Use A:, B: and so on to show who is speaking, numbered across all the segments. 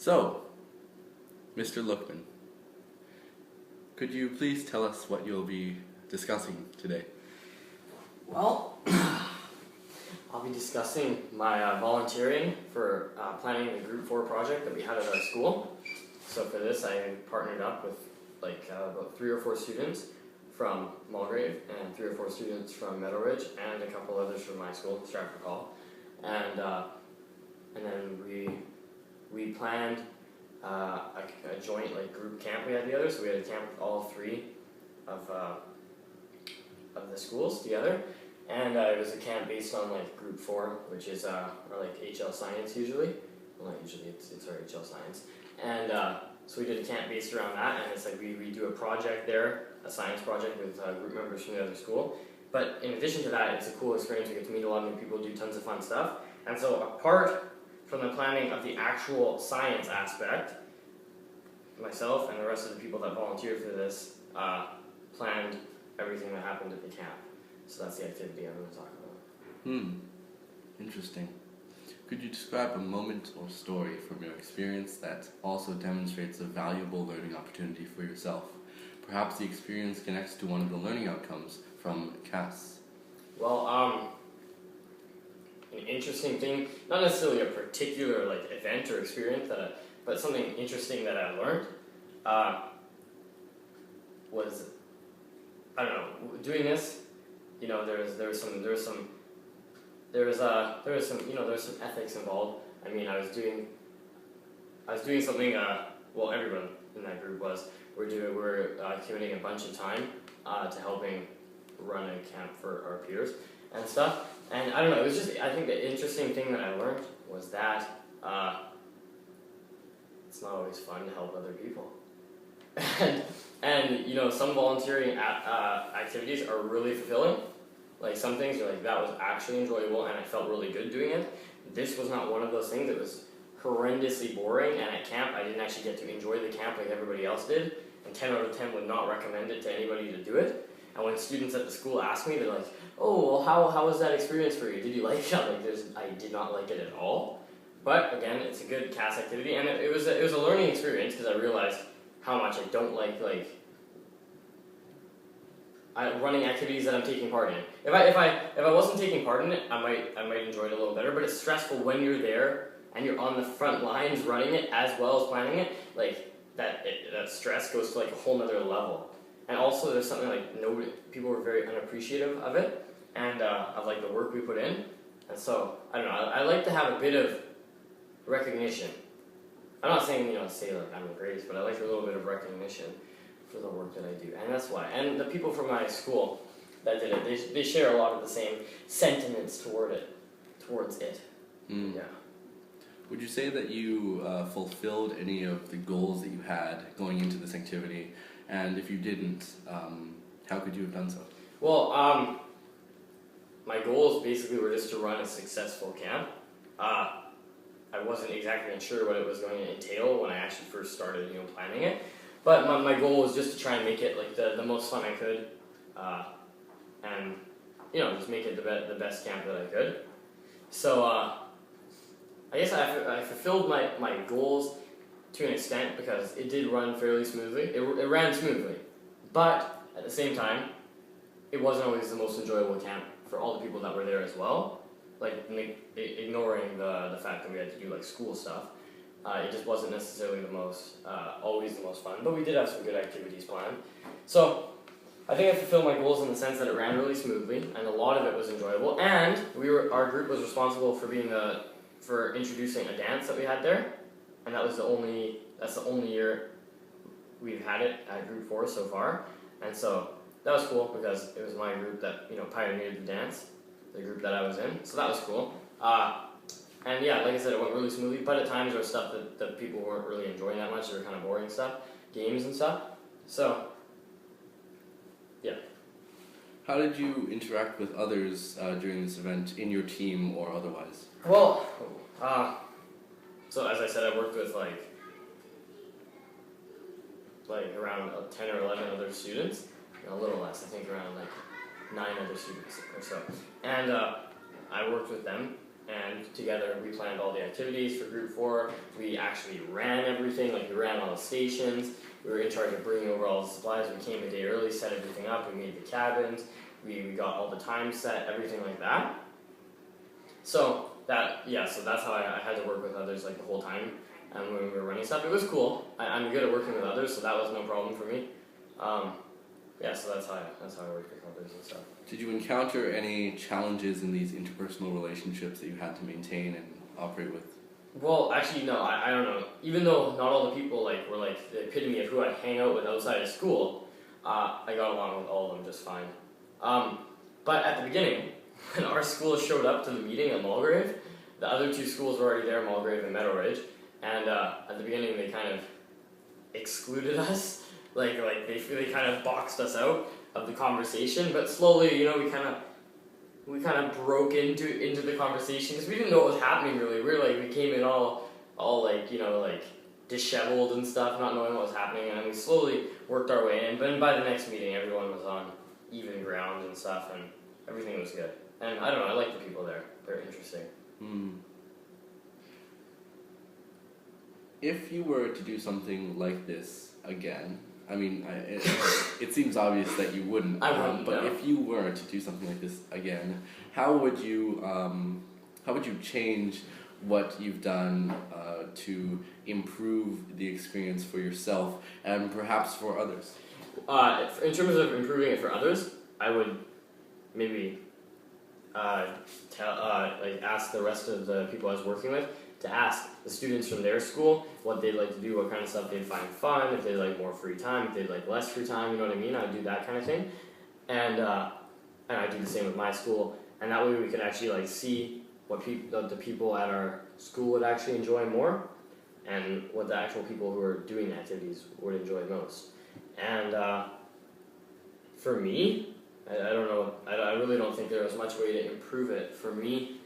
A: So, Mr. Lookman, could you please tell us what you'll be discussing today?
B: Well, I'll be discussing my volunteering for planning the Group 4 project that we had at our school. So for this, I partnered up with about 3 or 4 students from Mulgrave and 3 or 4 students from Meadow Ridge and a couple others from my school, Stratford Hall. And then we planned a joint group camp we had together. So we had a camp with all 3 of the schools together. And it was a camp based on Group 4, which is our HL Science usually. Well, not usually, it's our HL Science. And so we did a camp based around that, and it's we do a project there, a science project with group members from the other school. But in addition to that, it's a cool experience. We get to meet a lot of new people, do tons of fun stuff. And so apart from the planning of the actual science aspect, myself and the rest of the people that volunteered for this planned everything that happened at the camp. So that's the activity I'm going to talk about.
A: Interesting. Could you describe a moment or story from your experience that also demonstrates a valuable learning opportunity for yourself? Perhaps the experience connects to one of the learning outcomes from CAS.
B: Well, an interesting thing, not necessarily a particular event or experience, but something interesting that I learned was, I don't know, doing this. You know, there was some ethics involved. I mean, I was doing something. Well, everyone in that group was. We're committing a bunch of time to helping run a camp for our peers and stuff. And I don't know. It was just, I think the interesting thing that I learned was that it's not always fun to help other people. And you know, some volunteering activities are really fulfilling. Some things are that was actually enjoyable and I felt really good doing it. This was not one of those things. It was horrendously boring, and at camp I didn't actually get to enjoy the camp like everybody else did, and 10 out of 10 would not recommend it to anybody to do it. And when students at the school ask me, they're like, oh, well, how was that experience for you? Did you like it? I did not like it at all. But again, it's a good CAS activity, and it was a learning experience because I realized how much I don't like running activities that I'm taking part in. If I wasn't taking part in it, I might enjoy it a little better. But it's stressful when you're there and you're on the front lines running it as well as planning it. That stress goes to a whole nother level. And also there's something people were very unappreciative of it and of the work we put in. And so I don't know. I like to have a bit of recognition. I'm not saying say I'm the greatest, but I like a little bit of recognition for the work that I do, and that's why. And the people from my school that did it, they share a lot of the same sentiments towards it. Yeah.
A: Would you say that you fulfilled any of the goals that you had going into this activity? And if you didn't, how could you have done so?
B: Well, my goals basically were just to run a successful camp. I wasn't exactly sure what it was going to entail when I actually first started planning it. But my goal was just to try and make it the most fun I could, and just make it the best camp that I could. So I guess I fulfilled my goals to an extent because it did run fairly smoothly. It ran smoothly, but at the same time, it wasn't always the most enjoyable camp for all the people that were there as well. Ignoring the fact that we had to do school stuff. It just wasn't necessarily always the most fun, but we did have some good activities planned. So I think I fulfilled my goals in the sense that it ran really smoothly, and a lot of it was enjoyable. And our group was responsible for introducing a dance that we had there, and that's the only year we've had it at Group 4 so far. And so that was cool because it was my group that pioneered the dance, the group that I was in. So that was cool. And yeah, like I said, it went really smoothly, but at times there was stuff that people weren't really enjoying that much. They were kind of boring stuff, games and stuff. So, yeah.
A: How did you interact with others during this event, in your team or otherwise?
B: Well, so as I said, I worked with around 10 or 11 other students, a little less, I think around 9 other students or so. And I worked with them and together we planned all the activities for Group 4. We actually ran everything, like we ran all the stations. We were in charge of bringing over all the supplies. We came a day early, set everything up. We made the cabins. We got all the time set, everything like that. So that's how I had to work with others like the whole time. And when we were running stuff, it was cool. I'm good at working with others, so that was no problem for me. So that's how I work with others and stuff.
A: Did you encounter any challenges in these interpersonal relationships that you had to maintain and operate with?
B: Well, actually, no. I don't know. Even though not all the people were the epitome of who I'd hang out with outside of school, I got along with all of them just fine. But at the beginning, when our school showed up to the meeting at Mulgrave, the other two schools were already there, Mulgrave and Meadow Ridge, and at the beginning they kind of excluded us, like they kind of boxed us out of the conversation. But slowly, we kind of broke into the conversation because we didn't know what was happening really. We came in all disheveled and stuff, not knowing what was happening, and we slowly worked our way in. But by the next meeting, everyone was on even ground and stuff, and everything was good. And I don't know, I like the people there. They're interesting.
A: If you were to do something like this again, I mean, it seems obvious that you wouldn't.
B: I wouldn't.
A: But
B: No.
A: if you were to do something like this again, how would you change what you've done to improve the experience for yourself and perhaps for others?
B: In terms of improving it for others, I would maybe ask the rest of the people I was working with to ask the students from their school what they'd like to do, what kind of stuff they'd find fun, if they'd like more free time, if they'd like less free time, you know what I mean? I'd do that kind of thing. And I do the same with my school. And that way we could actually see what the people at our school would actually enjoy more and what the actual people who are doing the activities would enjoy most. And for me, I don't know, I really don't think there was much way to improve it. For me,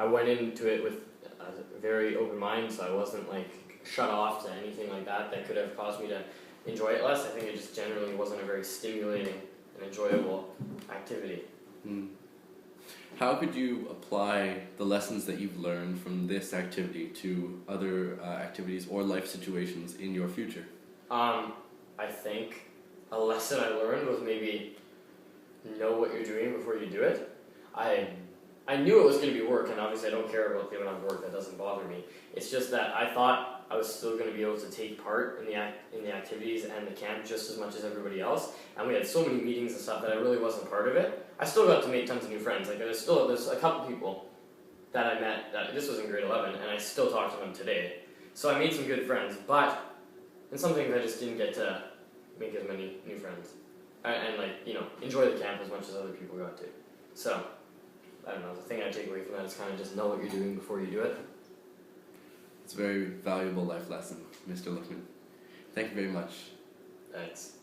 B: I went into it with a very open mind, so I wasn't shut off to anything like that could have caused me to enjoy it less. I think it just generally wasn't a very stimulating and enjoyable activity.
A: How could you apply the lessons that you've learned from this activity to other activities or life situations in your future?
B: I think a lesson I learned was maybe know what you're doing before you do it. I knew it was going to be work, and obviously I don't care about the amount of work. That doesn't bother me. It's just that I thought I was still going to be able to take part in the activities and the camp just as much as everybody else. And we had so many meetings and stuff that I really wasn't part of it. I still got to make tons of new friends. There's a couple people that I met. This was in grade 11, and I still talk to them today. So I made some good friends, but in some things I just didn't get to make as many new friends and enjoy the camp as much as other people got to. So I don't know, the thing I take away from that is kind of just know what you're doing before you do it.
A: It's a very valuable life lesson, Mr. Lookman. Thank you very much.
B: Thanks.